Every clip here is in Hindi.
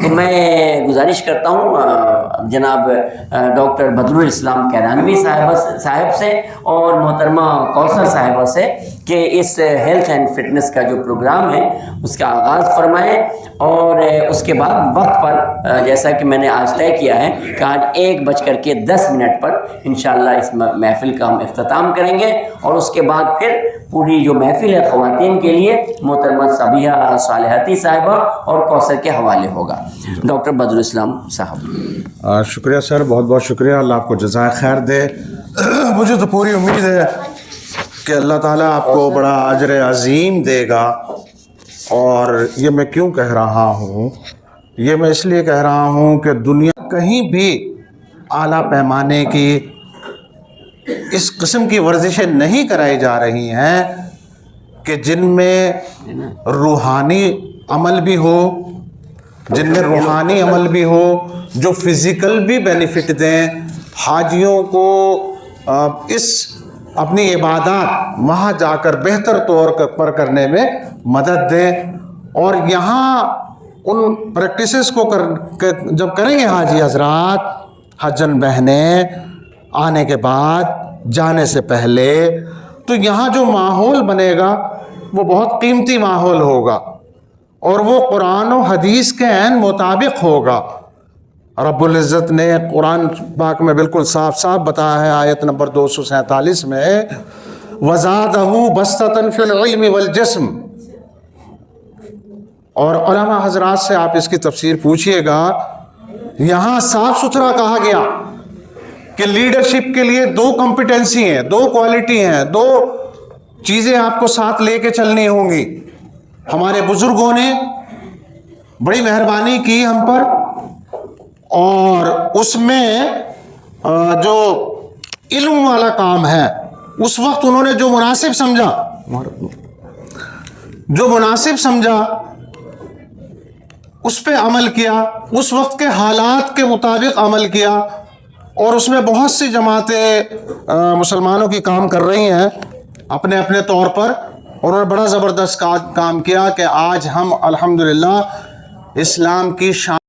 तो मैं गुजारिश करता हूँ जनाब डॉक्टर बदरुल इस्लाम कैरानवी साहब से और मोहतरमा कौसर साहिबा से कि इस हेल्थ एंड फिटनेस का जो प्रोग्राम है उसका आगाज़ फरमाएँ और उसके बाद वक्त पर जैसा कि मैंने आज तय किया है कि आज 1:10 पर इंशाअल्लाह इस महफ़िल का हम इख्तिताम करेंगे और उसके बाद फिर पूरी जो महफ़िल है ख़वातीन के लिए मोहतरमा सबिहा सालिहती साहिबा और कौसर के हवाले होगा। डॉक्टर बदरुल इस्लाम साहब। शुक्रिया सर, बहुत बहुत शुक्रिया। अल्लाह आपको जज़ाए खैर दे। मुझे तो पूरी उम्मीद है कि अल्लाह ताला आपको बड़ा अजर अज़ीम देगा। और ये मैं क्यों कह रहा हूँ, ये मैं इसलिए कह रहा हूँ कि दुनिया कहीं भी आला पैमाने की इस किस्म की वर्जिशें नहीं कराई जा रही हैं कि जिनमें रूहानी अमल भी हो, जिनमें रूहानी अमल भी हो, जो फिज़िकल भी बेनिफिट दें, हाजियों को इस अपनी इबादत वहाँ जाकर बेहतर तौर पर करने में मदद दें। और यहाँ उन प्रैक्टिसेस को जब करेंगे हाजी हजरात, हजन बहनें आने के बाद, जाने से पहले, तो यहाँ जो माहौल बनेगा वो बहुत कीमती माहौल होगा और वो कुरान और हदीस के ऐन मुताबिक होगा। रब्बुल इज़्ज़त ने कुरान पाक में बिल्कुल साफ साफ बताया है, आयत नंबर 247 में, वज़ादहू बस्ततन फिल इल्मि वल जिस्म। और उलमा हजरात से आप इसकी तफसीर पूछिएगा। यहाँ साफ सुथरा कहा गया कि लीडरशिप के लिए 2 कॉम्पिटेंसी हैं, 2 क्वालिटी हैं, 2 चीज़ें आपको साथ लेके चलनी होंगी। हमारे बुजुर्गों ने बड़ी मेहरबानी की हम पर और उसमें जो इल्म वाला काम है उस वक्त उन्होंने जो मुनासिब समझा उस पे अमल किया, उस वक्त के हालात के मुताबिक अमल किया। और उसमें बहुत सी जमातें मुसलमानों की काम कर रही हैं अपने अपने तौर पर, और उन्होंने बड़ा ज़बरदस्त काम किया कि आज हम अल्हम्दुलिल्लाह इस्लाम की शान,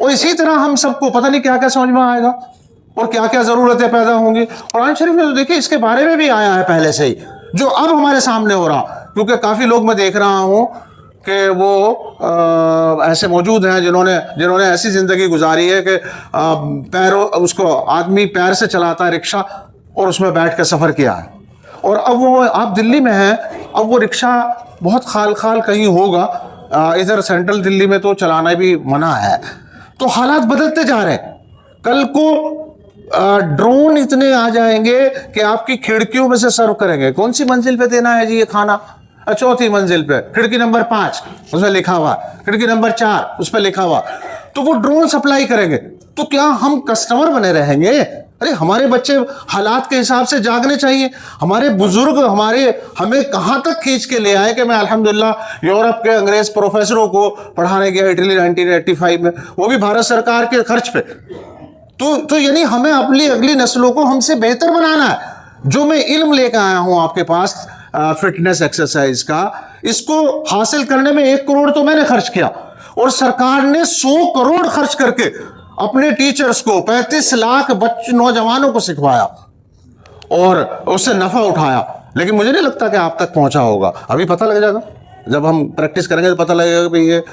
और इसी तरह हम सबको पता नहीं क्या क्या समझ में आएगा और क्या क्या ज़रूरतें पैदा होंगी। कुरान शरीफ में तो देखिए इसके बारे में भी आया है पहले से ही, जो अब हमारे सामने हो रहा। क्योंकि काफ़ी लोग मैं देख रहा हूँ कि वो ऐसे मौजूद हैं जिन्होंने ऐसी ज़िंदगी गुजारी है कि उसको आदमी पैर से चलाता है रिक्शा और उसमें बैठ कर सफ़र किया है। और अब वो आप दिल्ली में हैं, अब वो रिक्शा बहुत खाल कहीं होगा, इधर सेंट्रल दिल्ली में तो चलाना भी मना है। तो हालात बदलते जा रहे हैं। कल को ड्रोन इतने आ जाएंगे कि आपकी खिड़कियों में से सर्व करेंगे। कौन सी मंजिल पे देना है जी ये खाना? 4थी मंजिल पे, खिड़की नंबर 5 उस पर लिखा हुआ, खिड़की नंबर 4 उस पर लिखा हुआ। तो वो ड्रोन सप्लाई करेंगे। तो क्या हम कस्टमर बने रहेंगे? अरे हमारे बच्चे हालात के हिसाब से जागने चाहिए। हमारे बुजुर्ग हमें कहाँ तक खींच के ले आए कि मैं अल्हम्दुलिल्लाह यूरोप के अंग्रेज प्रोफेसरों को पढ़ाने गया इटली 1985 में, वो भी भारत सरकार के खर्च पे। तो यानी हमें अपनी अगली नस्लों को हमसे बेहतर बनाना है। जो मैं इल्म लेकर आया हूँ आपके पास फिटनेस एक्सरसाइज का, इसको हासिल करने में 1 करोड़ तो मैंने खर्च किया और सरकार ने 100 करोड़ खर्च करके अपने टीचर्स को 35 लाख नौजवानों को सिखवाया और उससे नफा उठाया। लेकिन मुझे नहीं लगता कि आप तक पहुंचा होगा। अभी पता लग जाएगा, जब हम प्रैक्टिस करेंगे तो पता लगेगा कि ये।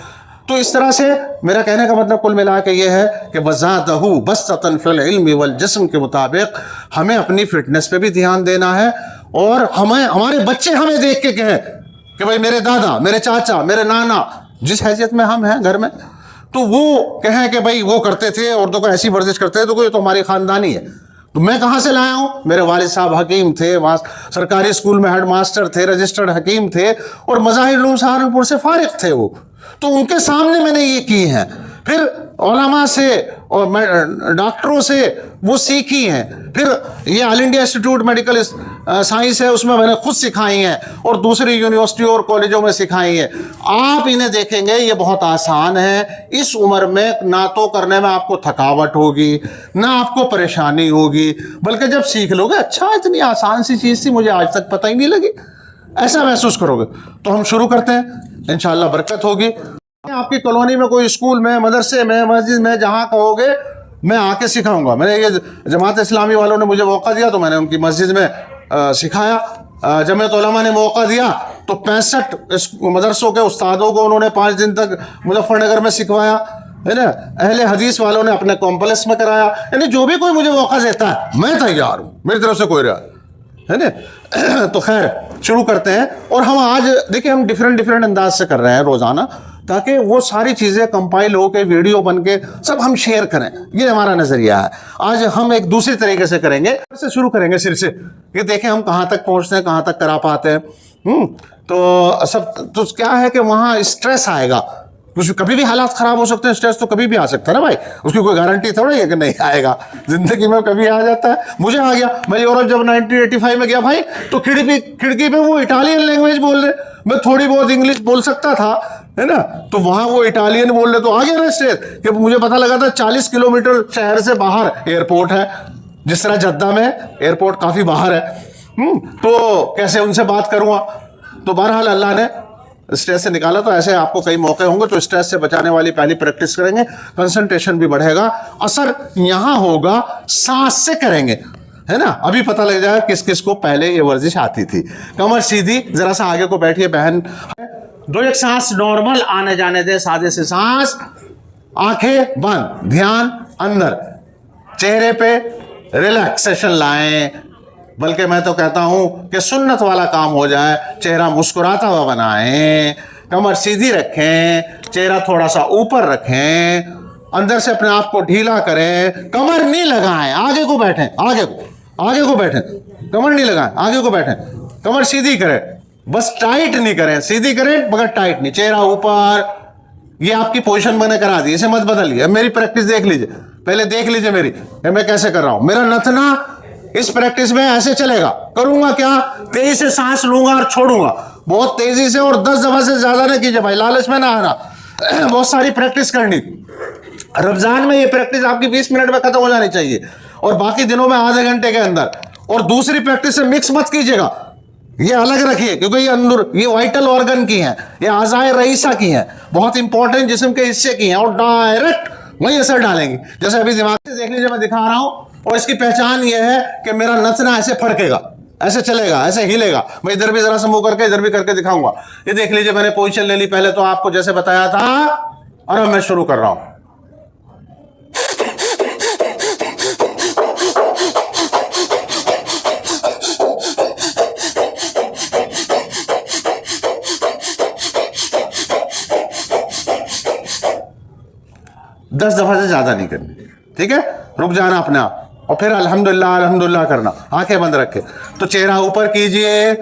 तो इस तरह से मेरा कहने का मतलब कुल मिला के ये है कि वज़ादहू बस्ततन फिल इल्मि वल जिस्म के मुताबिक हमें अपनी फिटनेस पे भी ध्यान देना है। और हमारे बच्चे हमें देख के कहें कि भाई मेरे दादा, मेरे चाचा, मेरे नाना, जिस हैसियत में हम हैं घर में, तो वो कहें कि भाई वो करते थे और तो कोई ऐसी वर्जिश करते थे, तो कोई तो हमारी ख़ानदानी है। तो मैं कहाँ से लाया हूँ? मेरे वालिद साहब हकीम थे, वहाँ सरकारी स्कूल में हेड मास्टर थे, रजिस्टर्ड हकीम थे और मज़ाहिर उलूम सहारनपुर से फारिग थे वो। तो उनके सामने मैंने ये की हैं। फिर उलमा से और डॉक्टरों से वो सीखी हैं। फिर ये all India institute medical science है, उसमें मैंने खुद सिखाई हैं और दूसरी यूनिवर्सिटी और कॉलेजों में सिखाई हैं। आप इन्हें देखेंगे ये बहुत आसान है। इस उम्र में ना तो करने में आपको थकावट होगी, ना आपको परेशानी होगी, बल्कि जब सीख लोगे, अच्छा इतनी आसान सी चीज़ थी, मुझे आज तक पता ही नहीं लगी, ऐसा महसूस करोगे। तो हम शुरू करते हैं, इंशाअल्लाह बरकत होगी। आपकी कॉलोनी में कोई स्कूल में, मदरसे में, मस्जिद में, जहाँ कहोगे मैं आके सिखाऊंगा। मैंने ये जमात इस्लामी वालों ने मुझे मौका दिया तो मैंने उनकी मस्जिद में सिखाया। जमीयत उलमा ने मौका दिया तो 65 मदरसों के उस्तादों को उन्होंने 5 दिन तक मुजफ्फरनगर में सिखवाया, है ना। अहले हदीस वालों ने अपने कॉम्प्लेक्स में कराया। यानी जो भी कोई मुझे मौका देता है मैं तैयार हूँ, मेरी तरफ से कोई रहा है ना। तो खैर शुरू करते हैं। और हम आज देखिए हम डिफरेंट अंदाज से कर रहे हैं रोजाना, ताकि वो सारी चीज़ें कंपाइल हो के वीडियो बन के सब हम शेयर करें। ये हमारा नज़रिया है। आज हम एक दूसरी तरीके से करेंगे, से शुरू करेंगे सिर से, ये देखें हम कहाँ तक पहुँचते हैं, कहाँ तक करा पाते हैं। तो सब तो क्या है कि वहाँ स्ट्रेस आएगा, कुछ कभी भी हालात ख़राब हो सकते हैं, स्ट्रेस तो कभी भी आ सकता है ना भाई, उसकी कोई गारंटी थोड़ी है कि नहीं आएगा। ज़िंदगी में कभी आ जाता है। मुझे आ गया। मैं यूरोप जब 1985 में गया भाई, तो खिड़की पे वो इटालियन लैंग्वेज बोल रहे, मैं थोड़ी बहुत इंग्लिश बोल सकता था, है ना। तो वहाँ वो इटालियन बोल रहे, तो आ गया ना स्ट्रेस कि मुझे पता लगा था 40 किलोमीटर शहर से बाहर एयरपोर्ट है। जिस तरह जद्दा में एयरपोर्ट काफ़ी बाहर है, तो कैसे उनसे बात करूँगा। तो बहरहाल अल्लाह ने स्ट्रेस से निकाला। तो ऐसे आपको कई मौके होंगे तो स्ट्रेस से बचाने वाली पहली प्रैक्टिस करेंगे, कंसंट्रेशन भी बढ़ेगा। असर यहाँ होगा सांस से करेंगे, है ना। अभी पता लग जाएगा किस किस को पहले ये वर्जिश आती थी। कमर सीधी, जरा सा आगे को बैठिए बहन। दो एक सांस नॉर्मल आने जाने दे, सादे से सांस, आंखें बंद, ध्यान अंदर, चेहरे पे रिलैक्सेशन लाएं। बल्कि मैं तो कहता हूं कि सुन्नत वाला काम हो जाए, चेहरा मुस्कुराता हुआ बनाएं, कमर सीधी रखें, चेहरा थोड़ा सा ऊपर रखें, अंदर से अपने आप को ढीला करें, कमर नहीं लगाएं, आगे को बैठें, आगे को बैठें, कमर नहीं लगाएं, आगे को बैठें, कमर सीधी करें, बस टाइट नहीं करें, सीधी करें मगर टाइट नहीं, चेहरा ऊपर। ये आपकी पोजीशन मैंने करा दी, इसे मत बदलिए। मेरी प्रैक्टिस देख लीजिए, पहले देख लीजिए मेरी, मैं कैसे कर रहा हूं। मेरा नथना इस प्रैक्टिस में ऐसे चलेगा। करूंगा क्या, तेजी से सांस लूंगा और छोड़ूंगा, बहुत तेजी से, और 10 दफा से ज्यादा ना कीजिए भाई, लालच में ना आना। बहुत सारी प्रैक्टिस करनी। रमजान में ये प्रैक्टिस आपकी 20 मिनट में खत्म हो जानी चाहिए, और बाकी दिनों में आधे घंटे के अंदर। और दूसरी प्रैक्टिस से मिक्स मत कीजिएगा, ये अलग रखिए, क्योंकि ये अंदर ये वाइटल ऑर्गन की हैं, ये आज़ाए रईसा की हैं, बहुत इंपॉर्टेंट जिस्म के हिस्से की हैं, और डायरेक्ट वही असर डालेंगी। जैसे अभी दिमाग से देख लीजिए, मैं दिखा रहा हूं, और इसकी पहचान ये है कि मेरा नथना ऐसे फड़केगा, ऐसे चलेगा, ऐसे हिलेगा। मैं इधर भी जरा सा मुंह करके इधर भी करके दिखाऊंगा। ये देख लीजिए, मैंने पोजीशन ले ली पहले तो आपको जैसे बताया था, और अब मैं शुरू कर रहा हूं। दस दफा से ज्यादा नहीं करनी, ठीक है। रुक जाना अपने आप, और फिर अल्हम्दुलिल्लाह अल्हम्दुलिल्लाह करना, आंखें बंद रखे। तो चेहरा ऊपर कीजिए,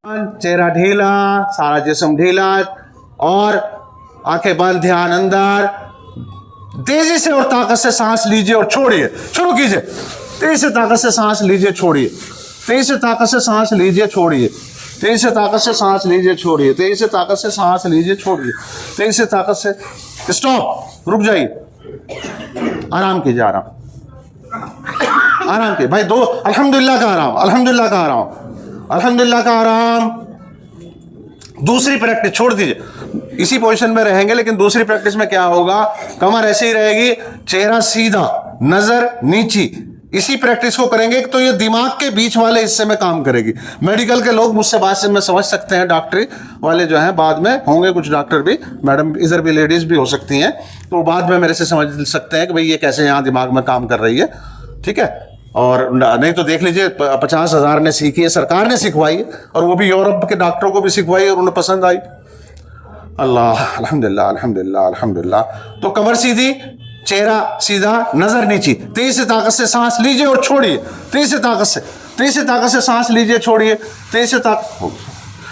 चेहरा ढीला, सारा जिस्म ढीला, और आंखें बंद, ध्यान अंदर। तेजी से और ताकत से सांस लीजिए और छोड़िए। शुरू कीजिए, तेजी से ताकत से सांस लीजिए, छोड़िए, तेजी से ताकत से सांस लीजिए, छोड़िए, तेजी से ताकत से सांस लीजिए, छोड़िए, तेजी से ताकत से सांस लीजिए, छोड़िए, तेजी से ताकत से। स्टॉप, रुक जाइए, आराम कीजिए, आराम कीजिए भाई। दो अल्हम्दुलिल्लाह का आराम, अल्हम्दुलिल्लाह का आराम, अल्हम्दुलिल्लाह का आराम। दूसरी प्रैक्टिस छोड़ दीजिए, इसी पोजीशन में रहेंगे, लेकिन दूसरी प्रैक्टिस में क्या होगा, कमर ऐसे ही रहेगी, चेहरा सीधा, नजर नीची। इसी प्रैक्टिस को करेंगे तो ये दिमाग के बीच वाले हिस्से में काम करेगी। मेडिकल के लोग मुझसे बात से में समझ सकते हैं, डॉक्टरी वाले जो हैं, बाद में होंगे कुछ डॉक्टर भी, मैडम इधर भी लेडीज भी हो सकती हैं, तो बाद में मेरे से समझ सकते हैं कि भाई ये कैसे यहाँ दिमाग में काम कर रही है, ठीक है। और नहीं तो देख लीजिए, 50,000 ने सीखी है, सरकार ने सिखवाई है, और वो भी यूरोप के डॉक्टरों को भी सिखवाई और उन्हें पसंद आई। अल्लाह, अल्हम्दुलिल्लाह अल्हम्दुलिल्लाह अल्हम्दुलिल्लाह। तो कमर सीधी, चेहरा सीधा, नजर नीची, तेज से ताकत से सांस लीजिए और छोड़िए, तेज से ताकत से, तेज से ताकत से सांस लीजिए, छोड़िए, तेज से ताकत,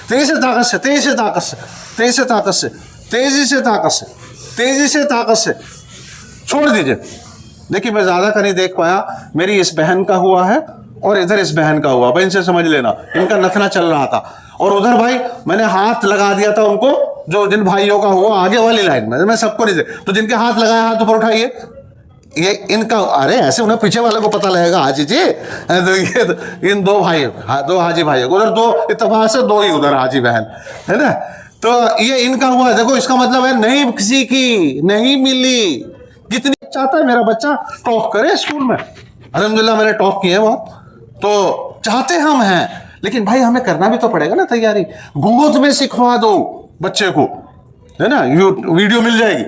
तेज से ताकत से, तेज से ताकत से, तेज से ताकत से, तेजी से ताकत से, तेजी से ताकत से, छोड़ दीजिए। देखिए मैं ज्यादा का नहीं देख पाया, मेरी इस बहन का हुआ है और इधर इस बहन का हुआ, भाई इनसे समझ लेना, इनका नथना चल रहा था, और उधर भाई मैंने हाथ लगा दिया था उनको, जो जिन भाइयों का हुआ आगे वाली लाइन में, मैं सबको नहीं दे, तो जिनके हाथ लगाया हाथ ऊपर उठाइए, ये इनका, अरे ऐसे उन्हें पीछे वाले को पता लगेगा, हाजी जी, तो ये तो इन दो भाई, दो हाजी भाई, उधर दो इत्तेफाक से दो ही उधर हाजी बहन, है ना। तो ये इनका हुआ, देखो इसका मतलब है नहीं किसी की नहीं मिली। कितनी चाहता है मेरा बच्चा टॉप करे स्कूल में, अल्हम्दुलिल्लाह मैंने टॉप किए बहुत, तो चाहते हम हैं, लेकिन भाई हमें करना भी तो पड़ेगा ना तैयारी। गोद में सिखवा दो बच्चे को, है ना, वीडियो मिल जाएगी,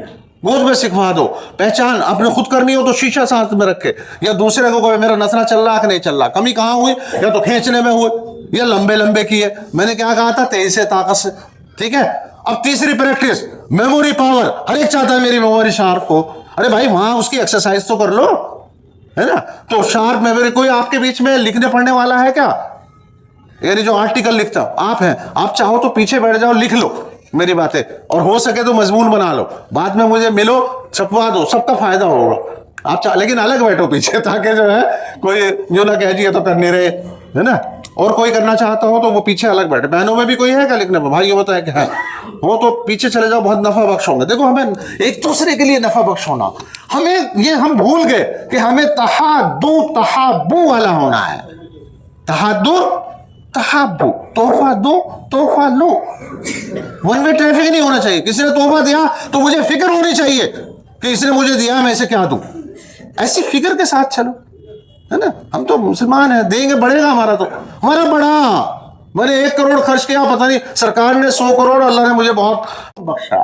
गोद में सिखवा दो। पहचान अपने खुद करनी हो तो शीशा साथ में रखे, या दूसरे को कहे मेरा नसना चल रहा कि नहीं चल रहा, कमी कहाँ हुई, या तो खींचने में हुए या लंबे लंबे किए। मैंने क्या कहा था, तेज से ताकत से, ठीक है। अब तीसरी प्रैक्टिस मेमोरी पावर, हर एक चाहता है मेरी मेमोरी शार्प हो। अरे भाई वहां उसकी एक्सरसाइज तो कर लो, है ना। तो शार्प मेमोरी, कोई आपके बीच में लिखने पढ़ने वाला है क्या, यानी जो आर्टिकल लिखता आप हैं, आप चाहो तो पीछे बैठ जाओ लिख लो मेरी बातें, और हो सके तो मजमून बना लो, बाद में मुझे मिलो छपवा दो, सबका फायदा होगा। आप लेकिन अलग बैठो पीछे, ताकि जो है कोई जो ना कह दिया तो करने रहे, है ना। और कोई करना चाहता हो तो वो पीछे अलग बैठे। बहनों में भी कोई है क्या लिखने में, भाई ये बताया कि है, हो तो पीछे चले जाओ, बहुत नफा बख्श होंगे। देखो हमें एक दूसरे के लिए नफा बख्श होना, हमें ये हम भूल गए कि हमें तहाब्बू वाला होना है। तहाब्बू, तोहफा दो तोहफा लो, वन वे ट्रैफिक नहीं होना चाहिए। किसी ने तोहफा दिया तो मुझे फिक्र होनी चाहिए कि इसने मुझे दिया, मैं इसे क्या दूं, ऐसी फिक्र के साथ चलो, है ना। हम तो मुसलमान हैं, देंगे बढ़ेगा हमारा, तो हमारा बढ़ा। मैंने 1 करोड़ खर्च किया, पता नहीं सरकार ने 100 करोड़, अल्लाह ने मुझे बहुत बख्शा,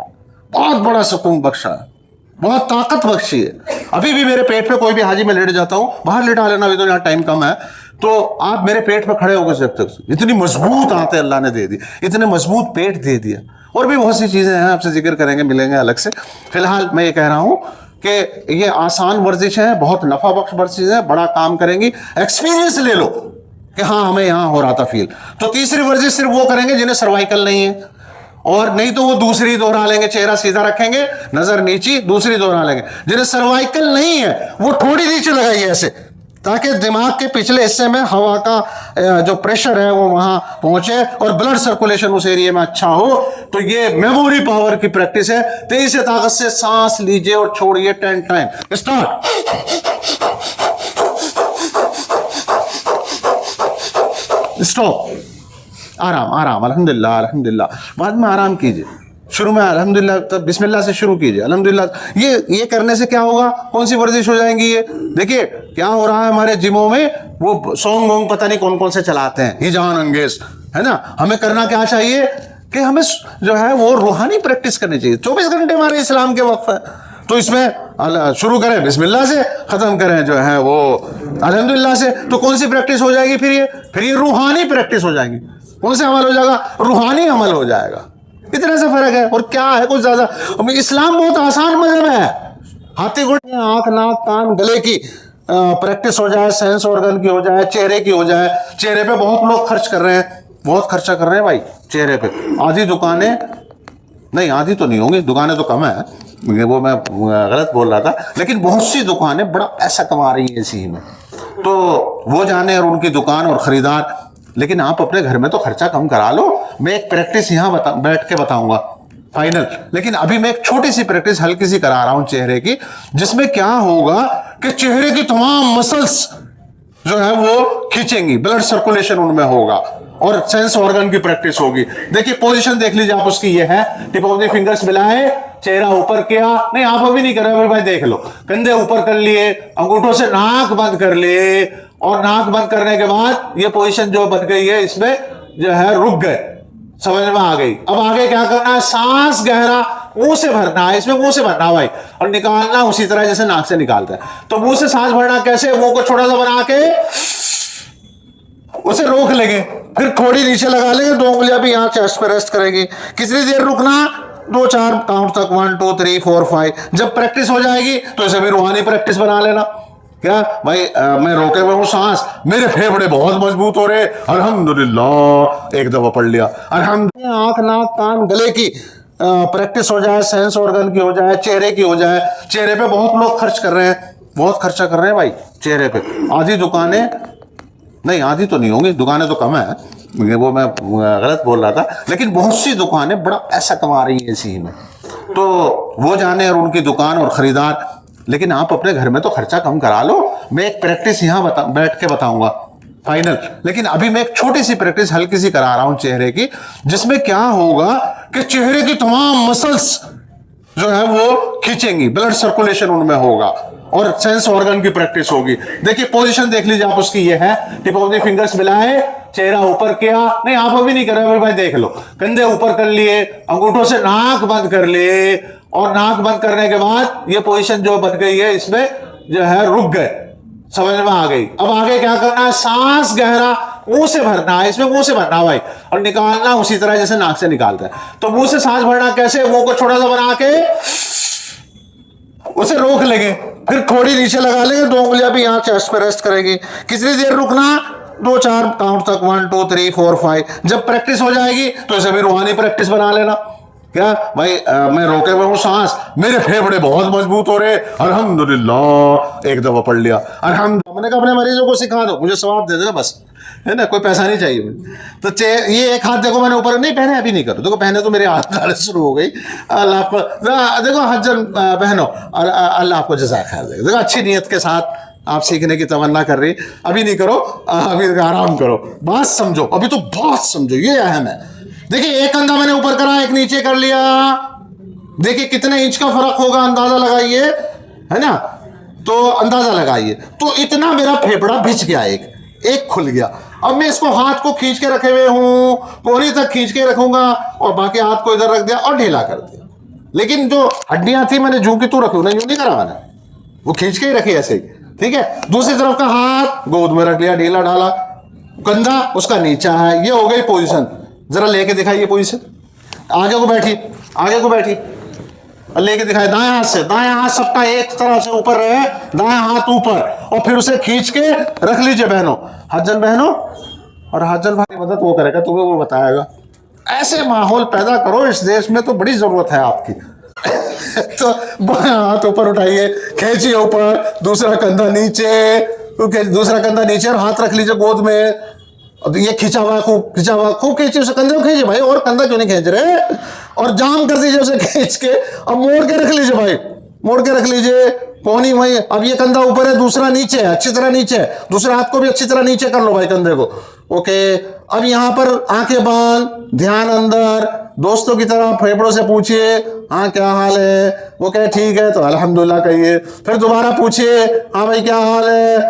बहुत बड़ा सुकून बख्शा, बहुत ताकत बख्शी है। अभी भी मेरे पेट पे कोई भी हाजी में लेट जाता हूँ, बाहर लेटा लेना, अभी तो यहाँ टाइम कम है, तो आप मेरे पेट पे खड़े होकर सकते हो। इतनी मजबूत आंतें अल्लाह ने दे दी, इतने मजबूत पेट दे दिया। और भी बहुत सी चीजें हैं, आपसे जिक्र करेंगे, मिलेंगे अलग से। फिलहाल मैं ये कह रहा हूँ कि ये आसान वर्जिश है, बहुत नफा बख्श वर्जिश है, बड़ा काम करेंगी। एक्सपीरियंस ले लो कि हाँ हमें यहाँ हो रहा था फील। तो तीसरी वर्जिश सिर्फ वो करेंगे जिन्हें सर्वाइकल नहीं है, और नहीं तो वो दूसरी दोहरा लेंगे, चेहरा सीधा रखेंगे, नजर नीची, दूसरी दोहरा लेंगे। जिन्हें सर्वाइकल नहीं है वो थोड़ी नीचे लगाइए ऐसे, ताकि दिमाग के पिछले हिस्से में हवा का जो प्रेशर है वो वहां पहुंचे और ब्लड सर्कुलेशन उस एरिया में अच्छा हो। तो ये मेमोरी पावर की प्रैक्टिस है। तेजी से ताकत से सांस लीजिए और छोड़िए 10 टाइम। स्टार्ट। स्टॉप। आराम आराम, अल्हम्दुलिल्लाह अल्हम्दुलिल्लाह। बाद में आराम कीजिए, शुरू में अल्हम्दुलिल्लाह, तब बिस्मिल्लाह से शुरू कीजिए, अल्हम्दुलिल्लाह। ये करने से क्या होगा, कौन सी वर्जिश हो जाएंगी ये। देखिए क्या हो रहा है हमारे जिमों में, वो सॉन्ग वोंग पता नहीं कौन कौन से चलाते हैं, हिजान अंगेज, है ना। हमें करना क्या चाहिए कि हमें जो है वो रूहानी प्रैक्टिस करनी चाहिए। 24 घंटे हमारे इस्लाम के वक्त है, तो इसमें शुरू करें बिस्मिल्लाह से, खत्म करें जो है वो अल्हम्दुलिल्लाह से। तो कौन सी प्रैक्टिस हो जाएगी फिर ये रूहानी प्रैक्टिस हो जाएगी। कौन सा अमल हो जाएगा, रूहानी अमल हो जाएगा। इतना सा फर्क है, और क्या है कुछ ज्यादा। इस्लाम बहुत आसान मजहब है। हाथी घोड़े, आंख नाक कान गले की प्रैक्टिस हो जाए, सेंस ऑर्गन की हो जाए, चेहरे की हो जाए। चेहरे पे बहुत लोग खर्च कर रहे हैं, बहुत खर्चा कर रहे हैं भाई चेहरे पे। आधी दुकानें नहीं, आधी तो नहीं होंगी, दुकानें तो कम है, वो मैं गलत बोल रहा था, लेकिन बहुत सी दुकानें बड़ा पैसा कमा रही है इसी में। तो वो जाने और उनकी दुकान और खरीदार। लेकिन आप अपने घर में तो खर्चा कम करा लो। मैं एक प्रैक्टिस यहाँ बैठ के बताऊंगा फाइनल, लेकिन अभी मैं एक छोटी सी प्रैक्टिस हल्की सी करा रहा हूं चेहरे की, जिसमें क्या होगा कि चेहरे की तमाम मसल्स जो है वो खींचेंगी, ब्लड सर्कुलेशन उनमें होगा, और सेंस ऑर्गन की प्रैक्टिस होगी। देखिए पोजीशन देख लीजिए आप उसकी, ये है टिप ऑफ द फिंगर्स मिलाए, चेहरा ऊपर किया, नहीं आप अभी नहीं कर रहे भाई, देख लो, कंधे ऊपर कर लिए, अंगूठों से नाक बंद कर लिए, और नाक बंद करने के बाद ये पोजीशन जो बन गई है इसमें जो है रुक गए, समझ में आ गई। अब आगे क्या करना है, सांस गहरा मुंह से भरना है, इसमें मुंह से भरना भाई, और निकालना उसी तरह जैसे नाक से निकालते हैं। तो मुंह से सांस भरना कैसे, मुंह को छोटा सा बना के उसे रोक लेंगे, फिर थोड़ी नीचे लगा लेंगे, 2 उंगलियां भी यहाँ चेस्ट पे रेस्ट करेंगी। कितनी देर रुकना, 2-4 काउंट तक, 1 2 3 4 5। जब प्रैक्टिस हो जाएगी तो इसे भी रूहानी प्रैक्टिस बना लेना। क्या भाई मैं रोके हुए हूँ सांस, मेरे फेफड़े बहुत मजबूत हो रहे, अल्हम्दुलिल्लाह, एक दफा पढ़ लिया अल्हम्दुलिल्लाह। आंख नाक कान गले की प्रैक्टिस हो जाए, सेंस ऑर्गन की हो जाए, चेहरे की हो जाए। चेहरे पे बहुत लोग खर्च कर रहे हैं, बहुत खर्चा कर रहे हैं भाई चेहरे पे। आधी दुकानें नहीं, आधी तो नहीं होंगी, दुकानें तो कम है, वो मैं गलत बोल रहा था, लेकिन बहुत सी दुकानें बड़ा पैसा कमा रही है इसी में। तो वो जाने और उनकी दुकान और खरीदार। लेकिन आप अपने घर में तो खर्चा कम करा लो। मैं एक प्रैक्टिस यहाँ बैठ के बताऊंगा फाइनल, लेकिन अभी मैं एक छोटी सी प्रैक्टिस हल्की सी करा रहा हूं चेहरे की, जिसमें क्या होगा कि चेहरे की तमाम मसल्स जो है वो खींचेंगी, ब्लड सर्कुलेशन उनमें होगा और सेंस ऑर्गन की प्रैक्टिस होगी। देखिए पोजीशन देख लीजिए आप उसकी, ये है टिप ऑफ द फिंगर्स मिलाए, चेहरा ऊपर किया, नहीं आप अभी नहीं कर रहे भाई, देख लो, कंधे ऊपर कर लिए, अंगूठों से नाक बंद कर लिए, और नाक बंद करने के बाद ये पोजीशन जो बन गई है इसमें जो है रुक गए, समझ में आ गई। अब आगे क्या करना है, सांस गहरा मुंह से भरना है, इसमें मुंह से भरना भाई, और निकालना उसी तरह जैसे नाक से निकालते हैं। तो मुंह से सांस भरना कैसे, मुंह को छोटा सा बना के उसे रोक लेंगे, फिर थोड़ी नीचे लगा लेंगे, 2 उंगलियां भी यहां चेस्ट पे रेस्ट करेंगी। कितनी देर रुकना, 2-4 काउंट तक, 1 2 3 4 5। जब प्रैक्टिस हो जाएगी तो इसे भी रूहानी प्रैक्टिस बना लेना। क्या भाई मैं रोके हुए हूं सांस, मेरे फेफड़े बहुत मजबूत हो रहे, अल्हम्दुलिल्लाह, एक दफा पढ़ लिया अल्हम्दुलिल्लाह। मैंने कहा अपने मरीजों को सिखा दो, मुझे सवाब दे देना बस, है ना, कोई पैसा नहीं चाहिए मुझे। तो ये एक हाथ देखो मैंने ऊपर नहीं पहने, अभी नहीं करो, देखो पहने तो मेरे हाथ डाले शुरू हो गई। अल्लाह आपको देखो हज्जन पहनो और अल्लाह आपको जज़ा खैर देगा। देखो अच्छी नीयत के साथ आप सीखने की तमन्ना कर रही, अभी नहीं करो, अभी आराम करो, बात समझो, अभी तो बहुत समझो, ये अहम है। देखिए एक कंधा मैंने ऊपर करा, एक नीचे कर लिया, देखिए कितने इंच का फर्क होगा, अंदाजा लगाइए, है ना, तो अंदाजा लगाइए। तो इतना मेरा फेफड़ा भिज गया, एक खुल गया। अब मैं इसको हाथ को खींच के रखे हुए हूं, कोहनी तक खींच के रखूंगा और बाकी हाथ को इधर रख दिया और ढीला कर दिया। लेकिन जो हड्डियां थी मैंने जू की तू रखी, यूं नहीं करा मैंने, वो खींच के ही रखी ऐसे ही, ठीक है। दूसरी तरफ का हाथ गोद में रख लिया, ढीला ढाला, कंधा उसका नीचा है, ये हो गई पोजीशन। जरा लेके दिखाइए पोजीशन, आगे को बैठी, आगे को बैठी और लेके दिखाए दाएं हाथ से, दाएं हाथ सबका एक तरह से ऊपर रहे, दाएं हाथ ऊपर, और फिर उसे खींच के रख लीजिए बहनों, हज्जन बहनों, और हज्जन भाई मदद वो करेगा, तुम्हें वो बताएगा। ऐसे माहौल पैदा करो इस देश में, तो बड़ी जरूरत है आपकी। तो बाएं हाथ ऊपर उठाइए, खींचिए ऊपर, दूसरा कंधा नीचे, दूसरा कंधा नीचे और हाथ रख लीजिए गोद में। ये खींचा हुआ, खूब खींचा हुआ, खूब खींचिए उसे, कंधे को खींचिए भाई, और कंधा क्यों नहीं खींच रहे, और जाम कर दीजिए उसे खींच के। अब मोड़ के रख लीजिए भाई, मोड़ के रख लीजिए, कोहनी भाई। अब ये कंधा ऊपर है, दूसरा नीचे है, अच्छी तरह नीचे है, दूसरे हाथ को भी अच्छी तरह नीचे कर लो भाई कंधे को, ओके। अब यहां पर आंखें बंद, ध्यान अंदर, दोस्तों की तरह फेफड़ों से पूछिए, हाँ क्या हाल है, वो कहे ठीक है तो अल्हम्दुलिल्लाह कहिए, फिर दोबारा पूछिए, हाँ भाई क्या हाल है,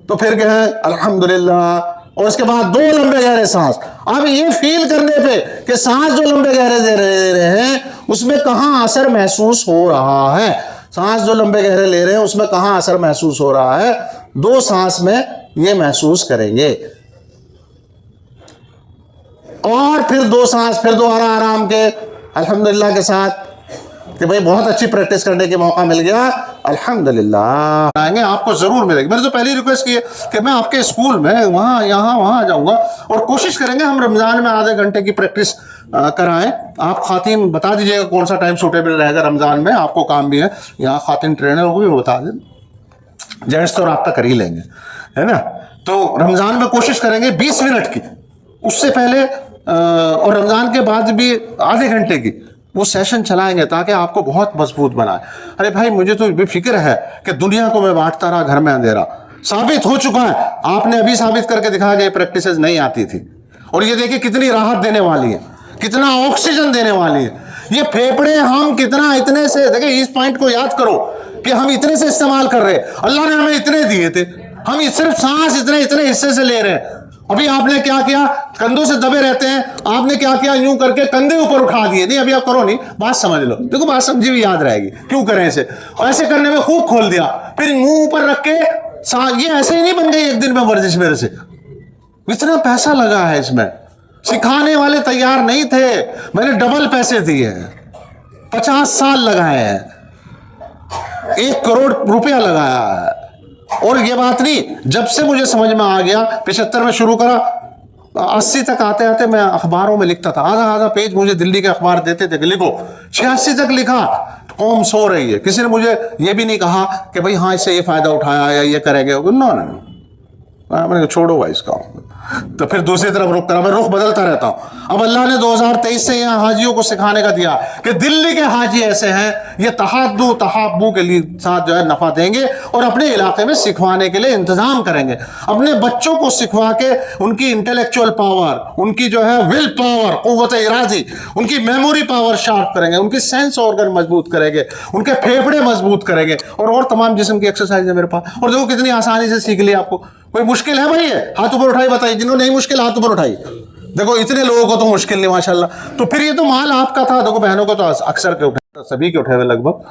तो फिर कहे अल्हम्दुलिल्लाह, और उसके बाद 2 लंबे गहरे सांस। अब ये फील करने पे कि सांस जो लंबे गहरे दे रहे हैं उसमें कहां असर महसूस हो रहा है, सांस जो लंबे गहरे ले रहे हैं उसमें कहां असर महसूस हो रहा है, 2 सांस में ये महसूस करेंगे। और फिर 2 सांस, फिर दोबारा आराम के अल्हम्दुलिल्लाह के साथ, कि भाई बहुत अच्छी प्रैक्टिस करने के मौका मिल गया, अल्हम्दुलिल्लाह। आएंगे आपको जरूर मिलेगी। मैंने तो पहली रिक्वेस्ट की है कि मैं आपके स्कूल में वहाँ यहाँ वहाँ जाऊँगा, और कोशिश करेंगे हम रमज़ान में आधे घंटे की प्रैक्टिस कराएं। आप खातिन बता दीजिएगा कौन सा टाइम सूटेबल रहेगा रमज़ान में, आपको काम भी है, यहाँ खातिन ट्रेनर को भी बता दें, जेंट्स तो रब्ता कर ही लेंगे, है ना। तो रमज़ान में कोशिश करेंगे 20 मिनट की, उससे पहले और रमज़ान के बाद भी आधे घंटे की वो सेशन चलाएंगे, ताकि आपको बहुत मजबूत बनाए। अरे भाई मुझे तो भी फिक्र है कि दुनिया को मैं बांटता रहा, घर में अंधेरा। साबित हो चुका है, आपने अभी साबित करके दिखाया कि ये प्रैक्टिसेस नहीं आती थी, और ये देखिए कितनी राहत देने वाली है, कितना ऑक्सीजन देने वाली है। ये फेफड़े हम कितना इतने से, देखिए इस पॉइंट को याद करो कि हम इतने से इस्तेमाल कर रहे हैं, अल्लाह ने हमें इतने दिए थे, हम सिर्फ सांस इतने इतने हिस्से से ले रहे हैं। अभी आपने क्या किया, कंधों से दबे रहते हैं, आपने क्या किया, यूं करके कंधे ऊपर उठा दिए। नहीं अभी आप करो नहीं, बात समझ लो, देखो बात समझी हुई याद रहेगी, क्यों करें ऐसे, और ऐसे करने में खूब खोल दिया, फिर मुंह ऊपर रख के ये ऐसे ही नहीं बन गई एक दिन में वर्जिश मेरे से। इतना पैसा लगा है इसमें, सिखाने वाले तैयार नहीं थे, मैंने डबल पैसे दिए हैं, 50 साल लगाए हैं, 1 करोड़ रुपया लगाया है। और ये बात नहीं, जब से मुझे समझ में आ गया, 75 में शुरू करा, 80 तक आते आते मैं अखबारों में लिखता था, आधा पेज मुझे दिल्ली के अखबार देते थे कि लिखो, 86 तक लिखा, कौम सो रही है। किसी ने मुझे ये भी नहीं कहा कि भाई हाँ इससे ये फायदा उठाया या ये करेंगे, नो, मैंने छोड़ो भाई इसका। तो फिर दूसरी तरफ रुख करा, मैं रुख बदलता रहता हूं। अब अल्लाह ने 2023 से यहाँ हाजियों को सिखाने का दिया कि दिल्ली के हाजी ऐसे हैं, ये तहादु तहाबू के लिए साथ जो है नफा देंगे और अपने इलाके में सिखवाने के लिए इंतजाम करेंगे। अपने बच्चों को सिखवा के उनकी इंटेलेक्चुअल पावर, उनकी जो है विल पावर, कुव्वत इरादी, उनकी मेमोरी पावर शार्प करेंगे, उनकी सेंस ऑर्गन मजबूत करेंगे, उनके फेफड़े मजबूत करेंगे और तमाम जिस्म की एक्सरसाइज है मेरे पास। और देखो कितनी आसानी से सीख लिया। आपको कोई मुश्किल है भाई? हाथ ऊपर उठाई, बताइए जिन्होंने नहीं मुश्किल हाथ ऊपर उठाई। देखो इतने लोगों को तो मुश्किल नहीं माशाल्लाह। तो फिर ये तो माल आपका था। देखो बहनों को तो अक्सर के उठे, सभी के उठे हुए लगभग,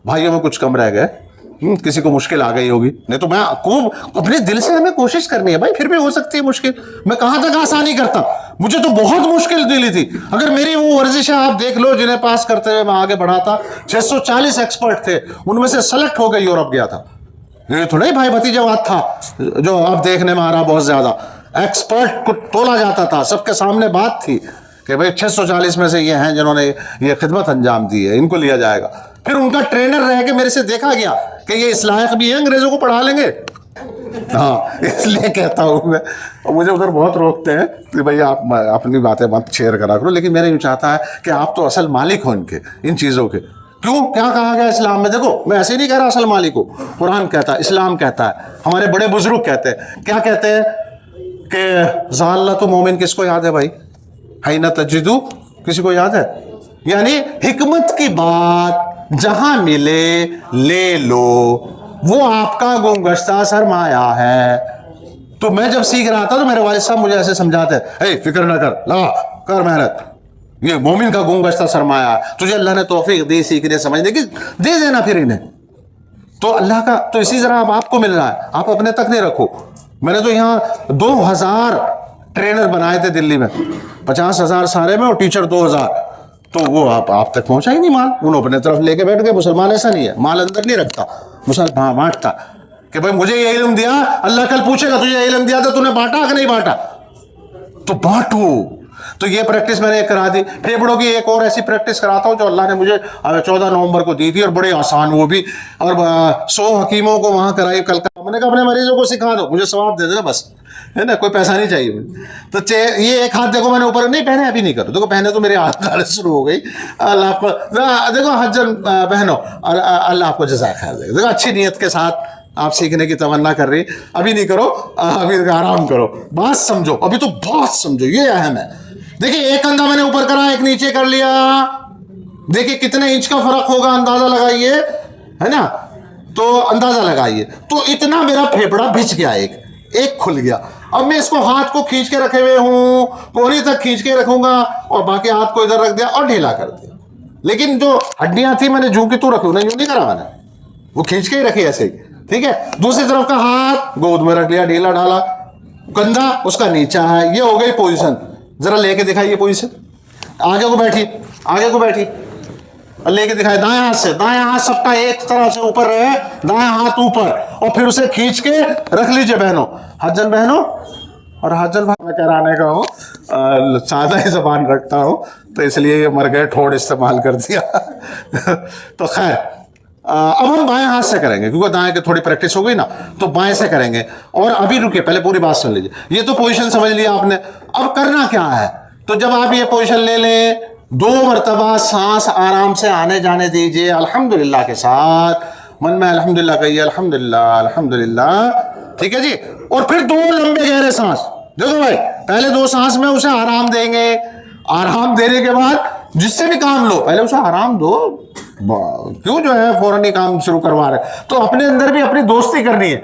भाइयों में कुछ कम रह गए, किसी को मुश्किल आ गई होगी। नहीं तो मैं खूब अपने दिल से हमें कोशिश करनी है भाई, फिर भी हो सकती है मुश्किल। मैं कहां तक आसानी करता, मुझे तो बहुत मुश्किल दिली थी। अगर मेरी वो वर्जिशें आप देख लो जिन्हें पास करते हुए मैं आगे बढ़ा था, 640 एक्सपर्ट थे, उनमें से सेलेक्ट होकर यूरोप गया था। ये थोड़ा ही भाई भतीजावाद था जो अब देखने में आ रहा बहुत ज्यादा। एक्सपर्ट को तोला जाता था, सबके सामने बात थी कि भाई 640 में से ये हैं जिन्होंने ये खिदमत अंजाम दी है, इनको लिया जाएगा। फिर उनका ट्रेनर रह के मेरे से देखा गया कि ये इस लायक भी है, अंग्रेजों को पढ़ा लेंगे। हाँ, इसलिए कहता हूँ मैं, मुझे उधर बहुत रोकते हैं कि भाई आप अपनी बातें मत शेयर करा करो, लेकिन मेरा यूँ चाहता है कि आप तो असल मालिक हो इनके, इन चीज़ों के। क्यों, क्या कहा गया इस्लाम में? देखो मैं ऐसे ही नहीं कह रहा असल मालिक को, कुरान कहता है, इस्लाम कहता है, हमारे बड़े बुजुर्ग कहते हैं। क्या कहते हैं कि ज़ाल्ला तो मोमिन किसको याद है भाई? है ना तजिदु, किसी को याद है? यानी हिकमत की बात जहां मिले ले लो, वो आपका गुमगश्ता सरमाया है। तो मैं जब सीख रहा था तो मेरे वालिद साहब मुझे ऐसे समझाते हैं, फिक्र ना कर, ला कर मेहनत, ये मोमिन का गुमगश्ता सरमाया है, तुझे अल्लाह ने तौफीक दी सीखने समझने की, दे देना फिर इन्हें। तो अल्लाह का तो इसी तरह अब आपको मिल रहा है, आप अपने तक नहीं रखो। मैंने तो यहाँ 2000 ट्रेनर बनाए थे दिल्ली में, 50,000 सारे में और टीचर 2000। तो वो आप तक पहुंचा ही नहीं माल, उन्होंने अपने तरफ लेके बैठ गए। मुसलमान ऐसा नहीं है, माल अंदर नहीं रखता, मुसलमान बांटता कि भाई मुझे ये इल्म दिया, अल्लाह कल पूछेगा तुझे इल्म दिया था, तूने बांटा कि नहीं बांटा, तो बांटो। तो ये प्रैक्टिस मैंने करा दी। फेफड़ों की एक और ऐसी प्रैक्टिस कराता हूँ जो अल्लाह ने मुझे 14 नवंबर को दी थी, और बड़े आसान वो भी, और 100 हकीमों को वहाँ कराई कलकत्ता। मैंने कहा अपने मरीजों को सिखा दो, मुझे सवाब दे देना बस, है ना, कोई पैसा नहीं चाहिए मुझे। तो ये एक हाथ देखो मैंने ऊपर नहीं पहने, अभी नहीं करो, देखो पहने तो मेरे हाथ दर्द शुरू हो गई। अल्लाह आपको देखो हज्जन बहनों, अल्लाह आपको जज़ा खैर देगा। देखो अच्छी नीयत के साथ आप सीखने की तमन्ना कर रही, अभी नहीं करो, अभी आराम करो, बात समझो, अभी तो बात समझो, ये अहम है। देखिए एक कंधा मैंने ऊपर करा, एक नीचे कर लिया, देखिए कितने इंच का फर्क होगा, अंदाजा लगाइए, है ना, तो अंदाजा लगाइए। तो इतना मेरा फेफड़ा भिज गया, एक खुल गया। अब मैं इसको हाथ को खींच के रखे हुए हूं, कोहनी तक खींच के रखूंगा और बाकी हाथ को इधर रख दिया और ढीला कर दिया। लेकिन जो हड्डियां थी मैंने जू की तू रखी, नहीं यूं नहीं करा मैंने, वो खींच के ही रखी ऐसे ही, ठीक है। दूसरी तरफ का हाथ गोद में रख लिया, ढीला ढाला, कंधा उसका नीचा है, ये हो गई पोजीशन। जरा लेके दिखाइए पोजीशन, आगे को बैठी, आगे को बैठी, लेके दिखाए दाएं हाथ से, दाएं हाथ सबका एक तरह से ऊपर रहे, दाएं हाथ ऊपर, और फिर उसे खींच के रख लीजिए बहनों, हज्जन बहनों और हज्जन भाई। मैं कराने का हूँ, सादा ही जबान रखता हूँ, तो इसलिए ये मर गए ठोड़ इस्तेमाल कर दिया। तो खैर अब हम बाएं हाथ से करेंगे, क्योंकि दाएं की थोड़ी प्रैक्टिस हो गई ना, तो बाएं से करेंगे। और अभी रुकिए, पहले पूरी बात सुन लीजिए। ये तो पोजीशन समझ लिया आपने, अब करना क्या है? तो जब आप ये पोजीशन ले लें, 2 मरतबा सांस आराम से आने जाने दीजिए, अल्हम्दुलिल्लाह के साथ, मन में अल्हम्दुलिल्लाह कहिए, अल्हम्दुलिल्लाह अल्हम्दुलिल्लाह, ठीक है जी। और फिर 2 लंबे गहरे सांस, देखो भाई पहले 2 सांस में उसे आराम देंगे, आराम देने के बाद जिससे भी काम लो पहले उसे आराम दो, क्यों जो है फौरन ही काम शुरू करवा रहे। तो अपने अंदर भी अपनी दोस्ती करनी है,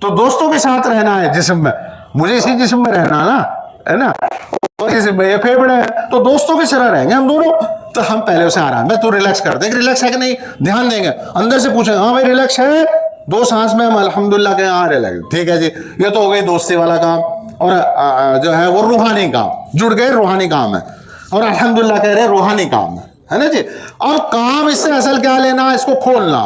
तो दोस्तों के साथ रहना है जिस्म में, मुझे इसी जिस्म में रहना ना, है ना, और जिस्म में ये फेफड़े हैं, तो दोस्तों की तरह रहेंगे हम दोनों। तो हम पहले उसे आराम है, तू रिलैक्स कर, देख रिलैक्स है कि नहीं, ध्यान देंगे, अंदर से पूछेंगे हाँ भाई रिलैक्स है, 2 सांस में हम अल्हम्दुलिल्लाह के हाँ रिलैक्स, ठीक है जी। ये तो हो गई दोस्ती वाला काम, और जो है वो रूहानी काम, जुड़ गए रूहानी काम है, और अल्हम्दुलिल्लाह कह रहे रूहानी काम है ना जी। अब काम इससे असल क्या लेना, इसको खोलना,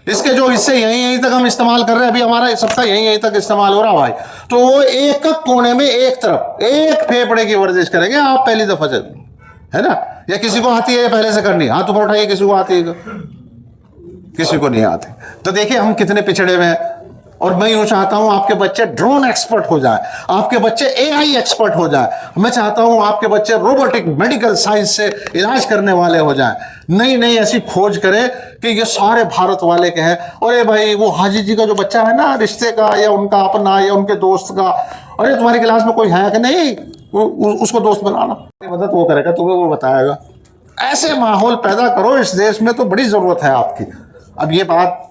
इसके जो हिस्से यहीं तक हम इस्तेमाल कर रहे हैं, अभी हमारा सबका यहीं तक इस्तेमाल हो रहा भाई। तो वो एक कोने में एक तरफ एक फेफड़े की वर्जिश करेंगे आप पहली दफा से, है ना, या किसी को आती है पहले से करनी, हाथ ऊपर उठाइए, किसी को आती है, किसी को नहीं आती। तो देखिए हम कितने पिछड़े हुए हैं। और मैं यूं चाहता हूं आपके बच्चे ड्रोन एक्सपर्ट हो जाए, आपके बच्चे एआई एक्सपर्ट हो जाए, मैं चाहता हूं आपके बच्चे रोबोटिक मेडिकल साइंस से इलाज करने वाले हो जाए, नई नई ऐसी खोज करें कि ये सारे भारत वाले के हैं। अरे भाई वो हाजी जी का जो बच्चा है ना, रिश्ते का या उनका अपना या उनके दोस्त का, अरे तुम्हारी क्लास में कोई है कि नहीं, उसको दोस्त बनाना, मदद वो करेगा, तुम्हें वो बताएगा। ऐसे माहौल पैदा करो इस देश में, तो बड़ी जरूरत है आपकी। अब ये बात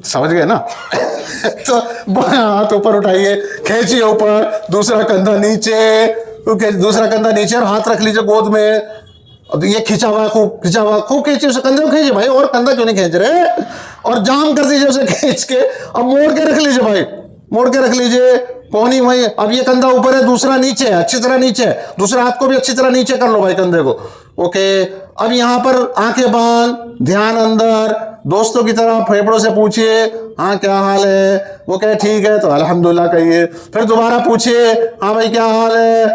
समझ गए ना? तो हाथ ऊपर उठाइए, खींचिए ऊपर, दूसरा कंधा नीचे, दूसरा कंधा नीचे और हाथ रख लीजिए गोद में। अब ये खींचा हुआ, खूब खींचा हुआ, खूब खींचिए उसे, कंधे को खींचिए भाई, और कंधा क्यों नहीं खींच रहे, और जाम कर दीजिए उसे खींच के। अब मोड़ के रख लीजिए भाई, मोड़ के रख लीजिए, कोहनी भाई। अब ये कंधा ऊपर है, दूसरा नीचे है, अच्छी तरह नीचे है, दूसरे हाथ को भी अच्छी तरह नीचे कर लो भाई कंधे को। ओके, अब यहां पर आंखें बांध, ध्यान अंदर, दोस्तों की तरह फेफड़ों से पूछिए, हाँ क्या हाल है, वो कहे ठीक है तो अल्हम्दुलिल्लाह कहिए। फिर दोबारा पूछिए, हाँ भाई क्या हाल है,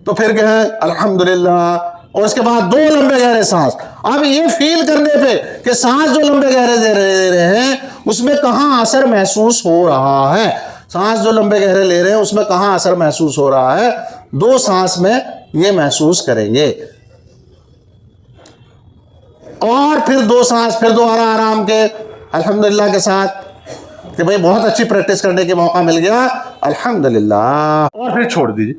तो फिर कहे अल्हम्दुलिल्लाह। और उसके बाद 2 लंबे गहरे सांस। अब ये फील करने पे कि सांस जो लंबे गहरे दे रहे हैं उसमें कहां असर महसूस हो रहा है, सांस जो लंबे गहरे ले रहे हैं उसमें कहां असर महसूस हो रहा है, 2 सांस में ये महसूस करेंगे। और फिर 2 सांस, फिर दोबारा आराम के अल्हम्दुलिल्लाह के साथ कि भाई बहुत अच्छी प्रैक्टिस करने के मौका मिल गया, अल्हम्दुलिल्लाह। और फिर छोड़ दीजिए।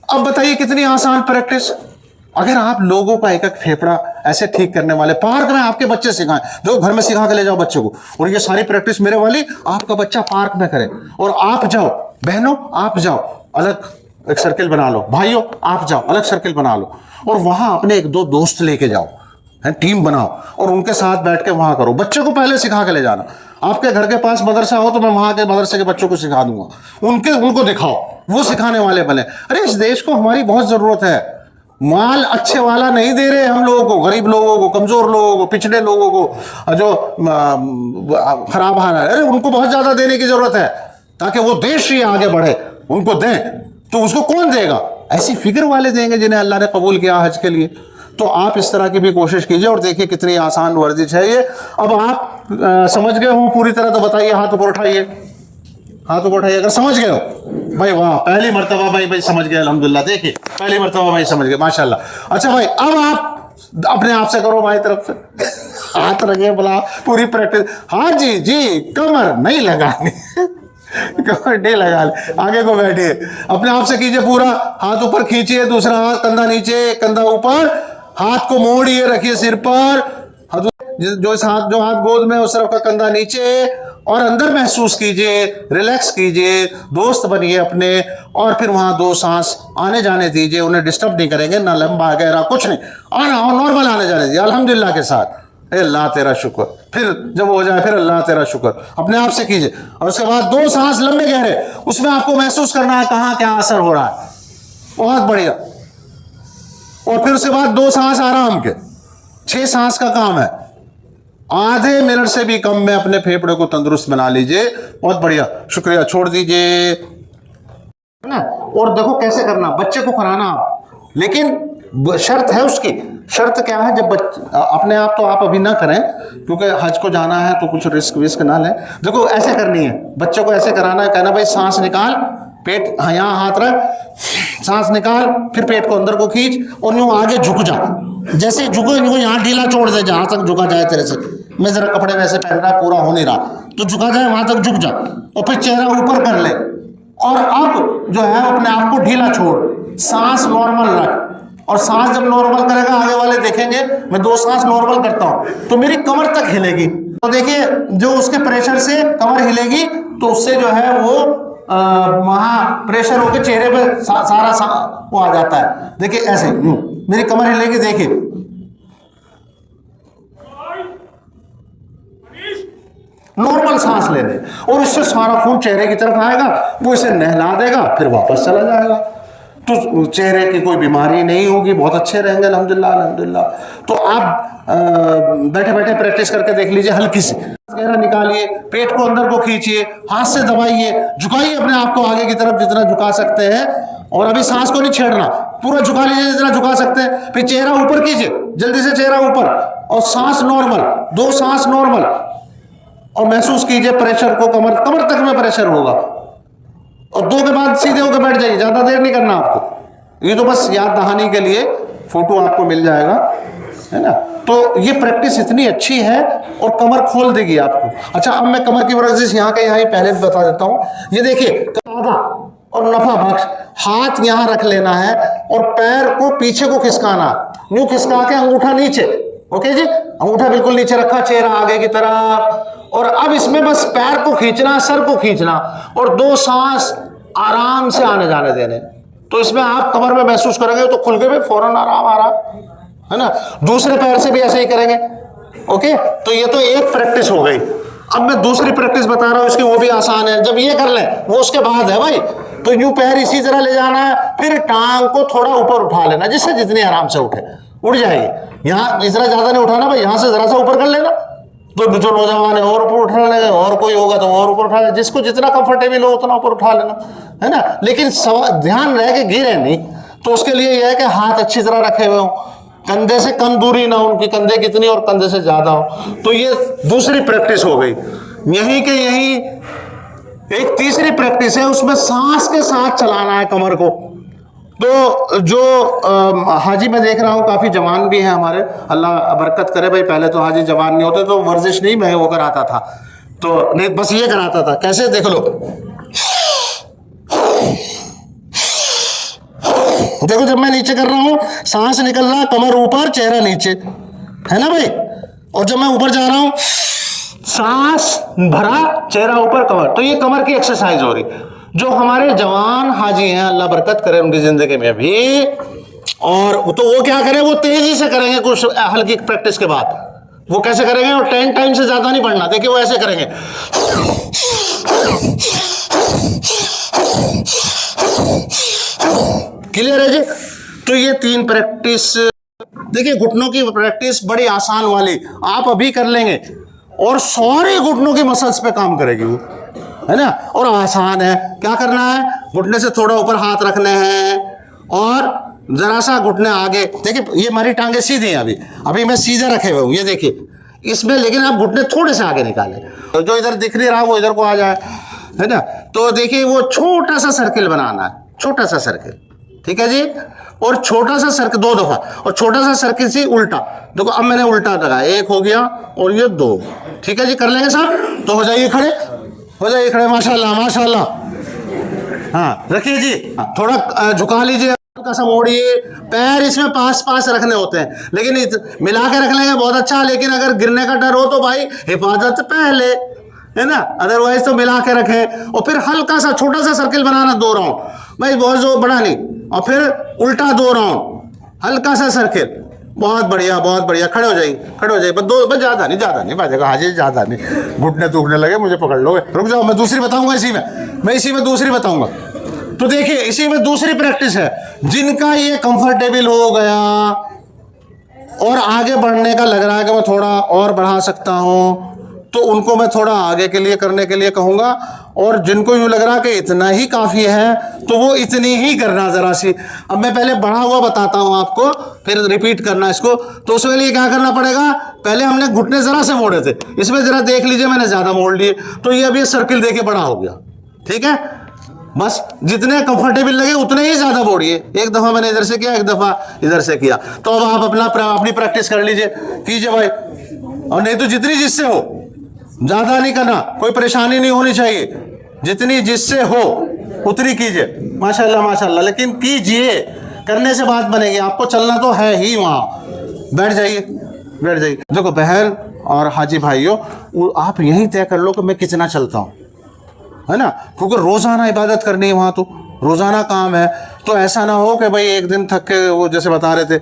अब बताइए कितनी आसान प्रैक्टिस। अगर आप लोगों का एक एक फेफड़ा ऐसे ठीक करने वाले पार्क में आपके बच्चे सिखाएं, जो घर में सिखा के ले जाओ बच्चे को, और ये सारी प्रैक्टिस मेरे वाली आपका बच्चा पार्क में करे, और आप जाओ, बहनों आप जाओ, अलग एक सर्किल बना लो, भाइयों आप जाओ अलग सर्किल बना लो, और वहां अपने 1-2 दोस्त लेके जाओ, है टीम बनाओ, और उनके साथ बैठ के वहां करो। बच्चे को पहले सिखा के ले जाना। आपके घर के पास मदरसा हो तो मैं वहां के मदरसे के बच्चों को सिखा दूंगा, उनको दिखाओ, वो सिखाने वाले बने। अरे इस देश को हमारी बहुत जरूरत है। माल अच्छे वाला नहीं दे रहे हम लोगों को, गरीब लोगों को, कमजोर लोगों को, पिछड़े लोगों को, जो खराब हाल है, अरे उनको बहुत ज्यादा देने की जरूरत है ताकि वो देश ही आगे बढ़े। उनको दें तो उसको कौन देगा? ऐसी फिक्र वाले देंगे जिन्हें अल्लाह ने कबूल किया हज के लिए। तो आप इस तरह की भी कोशिश कीजिए और देखिए कितनी आसान वर्जिश है ये। अब आप समझ गए हो पूरी तरह तो बताइए, हाथ ऊपर उठाइए, हाथ ऊपर उठाइए अगर समझ गए हो। भाई वाह, पहली मर्तबा भाई समझ गए, अल्हम्दुलिल्लाह। देखिए पहली मर्तबा भाई समझ गए, माशाल्लाह। अच्छा भाई, अब आप अपने आप से करो, भाई तरफ से हाथ रखिए, बोला पूरी प्रैक्टिस। हाँ जी जी, कमर नहीं लगानी कमर नहीं लगा, आगे को बैठिए, अपने आप से कीजिए पूरा। हाथ ऊपर खींचिए, दूसरा हाथ कंधा नीचे, कंधा ऊपर, हाथ को मोड़िए, रखिए सिर पर, जो हाथ गोद में उस तरफ का कंधा नीचे, और अंदर महसूस कीजिए, रिलैक्स कीजिए, दोस्त बनिए अपने। और फिर वहां 2 सांस आने जाने दीजिए, उन्हें डिस्टर्ब नहीं करेंगे, ना लंबा गहरा कुछ नहीं, आना और नॉर्मल आने जाने दीजिए अल्हम्दुलिल्लाह के साथ। अल्लाह तेरा शुक्र। फिर जब हो जाए फिर अल्लाह तेरा शुक्र अपने आप से कीजिए। और उसके बाद 2 सांस लंबे गहरे, उसमें आपको महसूस करना है कहां क्या असर हो रहा है, बहुत बढ़िया। और फिर उसके बाद 2 सांस आराम के, 6 सांस का काम है। आधे मिनट से भी कम में अपने फेफड़े को तंदुरुस्त बना लीजिए, बहुत बढ़िया, शुक्रिया, छोड़ दीजिए ना। और देखो कैसे करना, बच्चे को कराना, लेकिन शर्त है उसकी। शर्त क्या है? जब अपने आप तो आप अभी ना करें क्योंकि हज को जाना है तो कुछ रिस्क विस्क ना लें। देखो ऐसे करनी है, बच्चे को ऐसे कराना है, कहना भाई सांस निकाल, पेट यहाँ हाथ रख, सांस निकाल, फिर पेट को अंदर को खींच, और यूं आगे झुक जा, जैसे झुको यूं यहाँ ढीला छोड़ दे, जहां तक झुका जाए तेरे से। मैं जरा कपड़े वैसे पहन रहा, पूरा हो नहीं रहा, तो झुका जाए वहां तक झुक जा, और फिर चेहरा ऊपर कर ले, और अब जो है अपने आप को ढीला छोड़, सांस नॉर्मल रख। और सांस जब नॉर्मल करेगा, आगे वाले देखेंगे मैं 2 सांस नॉर्मल करता हूं तो मेरी कमर तक हिलेगी, तो देखिए जो उसके प्रेशर से कमर हिलेगी तो उससे जो है वो वहां प्रेशर होकर चेहरे पे सारा वो आ जाता है। देखिए ऐसे मेरी कमर हिलेगी, देखिए नॉर्मल सांस लेने, और इससे सारा खून चेहरे की तरफ आएगा, वो इसे नहला देगा, फिर वापस चला जाएगा, तो चेहरे की कोई बीमारी नहीं होगी, बहुत अच्छे रहेंगे अल्हम्दुलिल्लाह अल्हम्दुलिल्लाह। तो आप बैठे बैठे प्रैक्टिस करके देख लीजिए, हल्की सी गहरा निकालिए, पेट को अंदर को खींचिए, हाथ से दबाइए, झुकाइए अपने आप को आगे की तरफ जितना झुका सकते हैं, और अभी सांस को नहीं छेड़ना, पूरा झुका लीजिए जितना झुका सकते हैं। फिर चेहरा ऊपर कीजिए, जल्दी से चेहरा ऊपर, और सांस नॉर्मल, 2 सांस नॉर्मल, और महसूस कीजिए प्रेशर को, कमर कमर तक में प्रेशर होगा। और 2 के बाद सीधे होकर बैठ जाइए, ज्यादा देर नहीं करना आपको। ये तो बस याद दहानी के लिए फोटो आपको मिल जाएगा, है ना। तो ये प्रैक्टिस इतनी अच्छी है और कमर खोल देगी आपको। अच्छा, अब मैं कमर की वर्जिश यहाँ के यहाँ ही पहले बता देता हूँ। ये देखिए, आधा और नफा बख्श, हाथ यहाँ रख लेना है और पैर को पीछे को खिसकाना, यूं खिसका के अंगूठा नीचे। ओके जी, अंगूठा बिल्कुल नीचे रखा, चेहरा आगे की तरफ। और अब इसमें बस पैर को खींचना, सर को खींचना और 2 सांस आराम से आने जाने देने। तो इसमें आप कमर में महसूस करेंगे तो खुल के भी फौरन आराम आ रहा है ना। दूसरे पैर से भी ऐसे ही करेंगे। ओके, तो ये तो एक प्रैक्टिस हो गई। अब मैं दूसरी प्रैक्टिस बता रहा हूं, इसकी वो भी आसान है। जब ये कर ले वो उसके बाद है भाई। तो यूं पैर इसी तरह ले जाना है, फिर टांग को थोड़ा ऊपर उठा लेना, जिससे जितनी आराम से उठे उठ जाएगी। यहाँ इस तरह ज्यादा नहीं उठाना भाई, यहाँ से जरा सा ऊपर कर लेना। तो जो नौजवान है और ऊपर उठा लेगा, और कोई होगा तो और ऊपर उठा लेगा, जिसको जितना कंफर्टेबल हो उतना ऊपर उठा लेना, है ना। लेकिन ध्यान रहे कि गिरे नहीं। तो उसके लिए यह है कि हाथ अच्छी तरह रखे हुए हो, कंधे से कम दूरी ना हो उनकी, कंधे कितनी और कंधे से ज्यादा हो। तो ये दूसरी प्रैक्टिस हो गई। यहीं के यहीं एक तीसरी प्रैक्टिस है, उसमें सांस के साथ चलाना है कमर को। तो जो हाजी मैं देख रहा हूँ काफी जवान भी है हमारे, अल्लाह बरकत करे भाई। पहले तो हाजी जवान नहीं होते तो वर्जिश नहीं मैं वो कराता था, तो नहीं बस ये कराता था। कैसे, देख लो, देखो जब मैं नीचे कर रहा हूं सांस निकल रहा, कमर ऊपर चेहरा नीचे, है ना भाई। और जब मैं ऊपर जा रहा हूं सांस भरा चेहरा ऊपर कमर, तो ये कमर की एक्सरसाइज हो रही। जो हमारे जवान हाजी हैं अल्लाह बरकत करे उनकी जिंदगी में भी, और तो वो क्या करें, वो तेजी से करेंगे कुछ हल्की प्रैक्टिस के बाद। वो कैसे करेंगे, और 10 टाइम से ज्यादा नहीं पढ़ना। देखिए वो ऐसे करेंगे, क्लियर है जी। तो ये 3 प्रैक्टिस, देखिए घुटनों की प्रैक्टिस बड़ी आसान वाली आप अभी कर लेंगे और सारे घुटनों की मसल्स पे काम करेगी वो, है ना। और आसान है। क्या करना है, घुटने से थोड़ा ऊपर हाथ रखने हैं और जरा सा घुटने आगे। देखिए ये हमारी टांगे सीधी हैं, अभी मैं सीधे रखे हुए हूँ, ये देखिए इसमें, लेकिन आप घुटने थोड़े से आगे निकाले, तो जो इधर दिख नहीं रहा वो इधर को आ जाए, है ना। तो देखिए वो छोटा सा सर्किल बनाना है, छोटा सा सर्किल, ठीक है जी। और छोटा सा सर्किल 2 दफा, और छोटा सा सर्किल से उल्टा। देखो अब मैंने उल्टा लगाया, 1 हो गया और ये 2, ठीक है जी। कर लेंगे साहब, तो हो जाइए खड़े, हो जाइए खड़े, माशाल्लाह माशाल्लाह। हाँ रखिए जी, थोड़ा झुका लीजिए, हल्का सा मोड़िए। पैर इसमें पास पास रखने होते हैं, लेकिन मिला के रख लेंगे बहुत अच्छा। लेकिन अगर गिरने का डर हो तो भाई हिफाजत पहले, है ना। अदरवाइज तो मिला के रखें। और फिर हल्का सा छोटा सा सर्किल बनाना 2 राउंड भाई, बहुत जो बड़ा नहीं। और फिर उल्टा 2 राउंड, हल्का सा सर्किल, बहुत बढ़िया बहुत बढ़िया। खड़े हो जाइए, खड़े हो जाइए, बस ज्यादा नहीं बाजेगा हाजी, ज्यादा नहीं। घुटने टूटने लगे मुझे पकड़ लोगे, रुक जाओ, मैं दूसरी बताऊंगा इसी में दूसरी बताऊंगा। तो देखिए इसी में दूसरी प्रैक्टिस है। जिनका ये कंफर्टेबल हो गया और आगे बढ़ने का लग रहा है कि मैं थोड़ा और बढ़ा सकता हूं, तो उनको मैं थोड़ा आगे के लिए करने के लिए कहूंगा। और जिनको यूं लग रहा कि इतना ही काफी है तो वो इतनी ही करना जरा सी। अब मैं पहले बढ़ा हुआ बताता हूं आपको, फिर रिपीट करना इसको। तो उसके लिए क्या करना पड़ेगा, पहले हमने घुटने जरा से मोड़े थे, इसमें जरा देख लीजिए मैंने ज्यादा मोड़ लिए, तो ये अभी सर्किल देखिए बड़ा हो गया, ठीक है। बस जितने कंफर्टेबल लगे उतने ही ज्यादा मोड़िए। 1 दफा मैंने इधर से किया, 1 दफा इधर से किया। तो अब आप अपनी प्रैक्टिस कर लीजिए, कीजिए भाई। और नहीं तो जितनी जिससे हो, ज्यादा नहीं करना, कोई परेशानी नहीं होनी चाहिए, जितनी जिससे हो उतनी कीजिए। माशाल्लाह माशाल्लाह, लेकिन कीजिए, करने से बात बनेगी। आपको चलना तो है ही, वहां बैठ जाइए, बैठ जाइए। देखो बहन और हाजी भाइयों, आप यही तय कर लो कि मैं कितना चलता हूं, है ना। क्योंकि रोजाना इबादत करनी है वहां, तो रोजाना काम है। तो ऐसा ना हो कि भाई एक दिन थक के, वो जैसे बता रहे थे,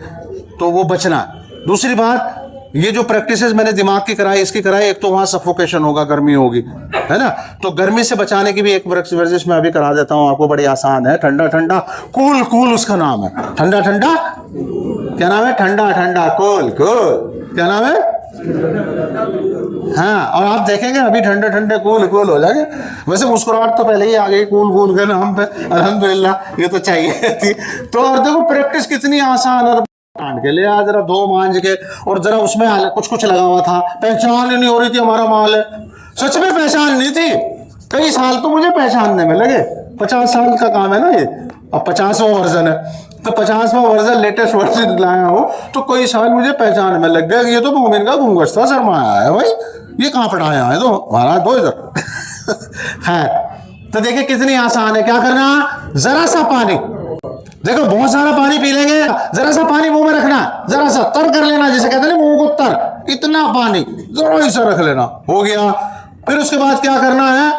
तो वो बचना है। दूसरी बात, ये जो प्रैक्टिसेस मैंने दिमाग की कराई, इसकी कराई, एक तो वहां सफोकेशन होगा, गर्मी होगी, है ना। तो गर्मी से बचाने की भी एक वर्जिश मैं अभी करा देता हूं आपको, बड़ी आसान है। ठंडा ठंडा कूल कूल उसका नाम है। ठंडा ठंडा क्या नाम है, ठंडा ठंडा कूल कूल, क्या नाम है। हाँ, और आप देखेंगे अभी ठंडे ठंडे कूल कूल हो जाएंगे। वैसे मुस्कुराहट तो पहले ही आ गई कूल कूल के नाम पे, अल्हम्दुलिल्लाह, ये तो चाहिए थी। तो और देखो प्रैक्टिस कितनी आसान और काट के ले आ, जरा धो मांझ के, और जरा उसमें कुछ कुछ लगा हुआ था, पहचान ही नहीं हो रही थी हमारा माल है। सच में पहचान नहीं थी, कई साल तो मुझे पहचानने में लगे, 50 साल का काम है ना ये, अब 50वां वर्जन है, तो 50वां वर्जन लेटेस्ट वर्जन लाया हूँ, तो कोई साल मुझे पहचान में लग गया कि ये तो मोमिन का गुंगश्ता सरमाया है भाई, ये कहाँ पढ़ाया है, तो महाराज दो इधर। है तो देखिए कितनी आसान है, क्या करना, जरा सा पानी, देखो बहुत सारा पानी पी लेंगे, जरा सा पानी मुंह में रखना, जरा सा तर कर लेना, जिसे कहते हैं मुंह को तर, इतना पानी जरा सा रख लेना, हो गया। फिर उसके बाद क्या करना है,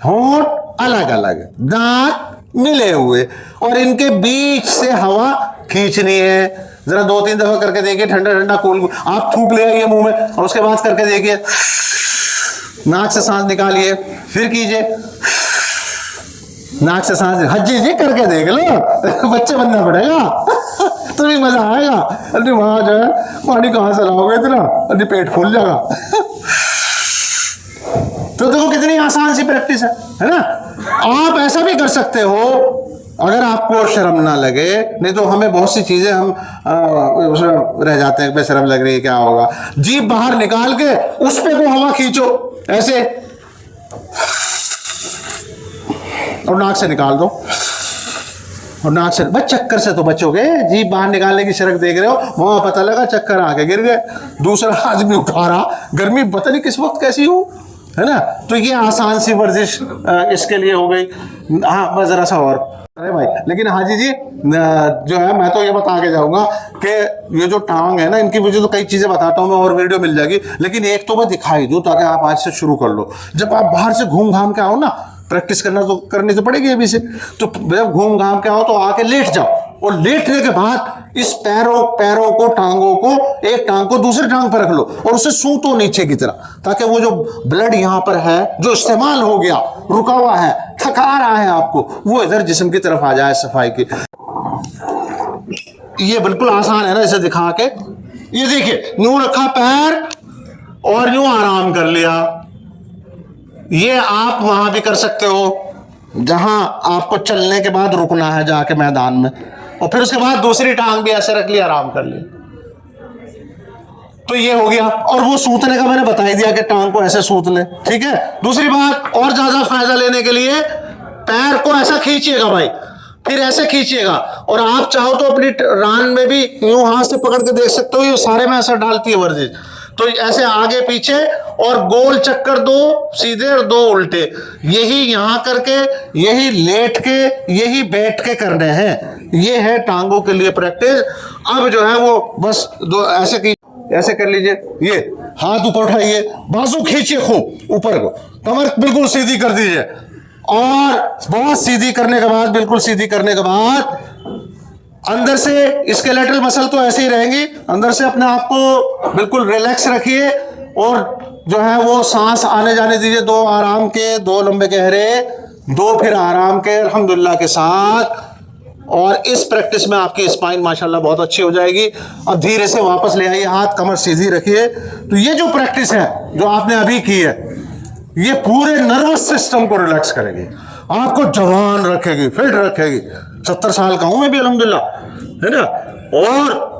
होंठ अलग अलग, दांत मिले हुए, और इनके बीच से हवा खींचनी है, जरा 2-3 दफा करके देखिए, ठंडा ठंडा कूल, आप थूक ले आइए मुंह में, और उसके बाद करके देखिए, नाक से सांस निकालिए, फिर कीजिए नाक से सांस, हज्जी जी करके देख लो, बच्चे बनना पड़ेगा तो भी मजा आएगा। अरे वहां जो है पानी कहाँ से लाओगे इतना, अरे पेट फूल जाएगा। तो देखो कितनी आसान सी प्रैक्टिस है ना। आप ऐसा भी कर सकते हो अगर आपको शर्म ना लगे, नहीं तो हमें बहुत सी चीजें हम उसमें रह जाते हैं, बेशर्म लग रही है क्या होगा, जीभ बाहर निकाल के उस पे को हवा खींचो ऐसे, और नाक से निकाल दो, और नाक से, बस चक्कर से तो बचोगे, जीभ बाहर निकालने की शर्क देख रहे हो, वहां पता लगा चक्कर आके गिर गए, दूसरा आदमी उठा रहा, गर्मी पता नहीं किस वक्त कैसी हो, है ना। तो ये आसान सी वर्जिश इसके लिए हो गई। हाँ बस जरा सा और, अरे भाई लेकिन हाजी जी जो है, मैं तो ये बता के जाऊंगा कि ये जो टांग है ना, इनकी वजह तो कई चीजें बताता हूँ मैं, और वीडियो मिल जाएगी, लेकिन एक तो मैं दिखाई दूं ताकि आप आज से शुरू कर लो। जब आप बाहर से घूम घाम के आओ ना, प्रैक्टिस करनी तो पड़ेगी अभी से, तो जब घूम घाम के आओ तो आके लेट जाओ, और लेटने के बाद इस पैरों को, टांगों को, एक टांग को दूसरी टांग पर रख लो, और उसे सूंतो नीचे की तरह, ताकि वो जो ब्लड यहाँ पर है जो इस्तेमाल हो गया, रुका हुआ है, थका रहा है आपको, वो इधर जिस्म की तरफ आ जाए सफाई की। ये बिल्कुल आसान है ना, इसे दिखा के, ये देखिए यूं रखा पैर और यूं आराम कर लिया। ये आप वहां भी कर सकते हो जहां आपको चलने के बाद रुकना है जाके मैदान में, और फिर उसके बाद दूसरी टांग भी ऐसे रख ली, आराम कर लिया, तो ये हो गया। और वो सूतने का मैंने बता ही दिया कि टांग को ऐसे सूत ले, ठीक है। दूसरी बात और ज्यादा फायदा लेने के लिए, पैर को ऐसा खींचिएगा भाई, फिर ऐसे खींचिएगा, और आप चाहो तो अपनी रान में भी यूं हाथ से पकड़ के देख सकते हो, ये सारे में असर डालती है वर्जिश। तो ऐसे आगे पीछे और गोल चक्कर, 2 सीधे और 2 उल्टे, यही यहां करके, यही लेट के, यही बैठ के करने हैं। ये है टांगों के लिए प्रैक्टिस। अब जो है वो बस 2 ऐसे कर लीजिए, ये हाथ ऊपर उठाइए, बाजू खींचिए खूब ऊपर को, कमर बिल्कुल सीधी कर दीजिए, और बहुत सीधी करने के बाद, बिल्कुल सीधी करने के बाद अंदर से स्केलेटल मसल तो ऐसे ही रहेंगी, अंदर से अपने आप को बिल्कुल रिलैक्स रखिए, और जो है वो सांस आने जाने दीजिए, 2 आराम के, 2 लंबे गहरे, 2 फिर आराम के, अल्हम्दुलिल्लाह के साथ। और इस प्रैक्टिस में आपकी स्पाइन माशाल्लाह बहुत अच्छी हो जाएगी। अब धीरे से वापस ले आइए, हाथ कमर सीधी रखिए। तो ये जो प्रैक्टिस है जो आपने अभी की है, ये पूरे नर्वस सिस्टम को रिलैक्स करेगी, आपको जवान रखेगी, फिट रखेगी। 70 साल का हूं मैं भी अल्हम्दुलिल्लाह, है ना। और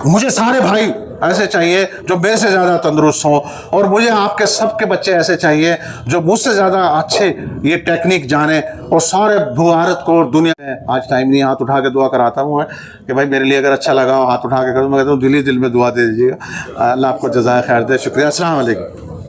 मुझे सारे भाई ऐसे चाहिए जो मेरे से ज़्यादा तंदुरुस्त हों, और मुझे आपके सबके बच्चे ऐसे चाहिए जो मुझसे ज़्यादा अच्छे ये टेक्निक जाने, और सारे भारत को और दुनिया में। आज टाइम नहीं, हाथ उठा के दुआ कराता हूँ मैं कि भाई मेरे लिए अगर अच्छा लगा हाथ उठा के करूँ, मैं कहता हूँ दिल ही दिल में दुआ दे दीजिएगा। अल्लाह आपको जज़ाए खैर दे। शुक्रिया, अस्सलाम वालेकुम।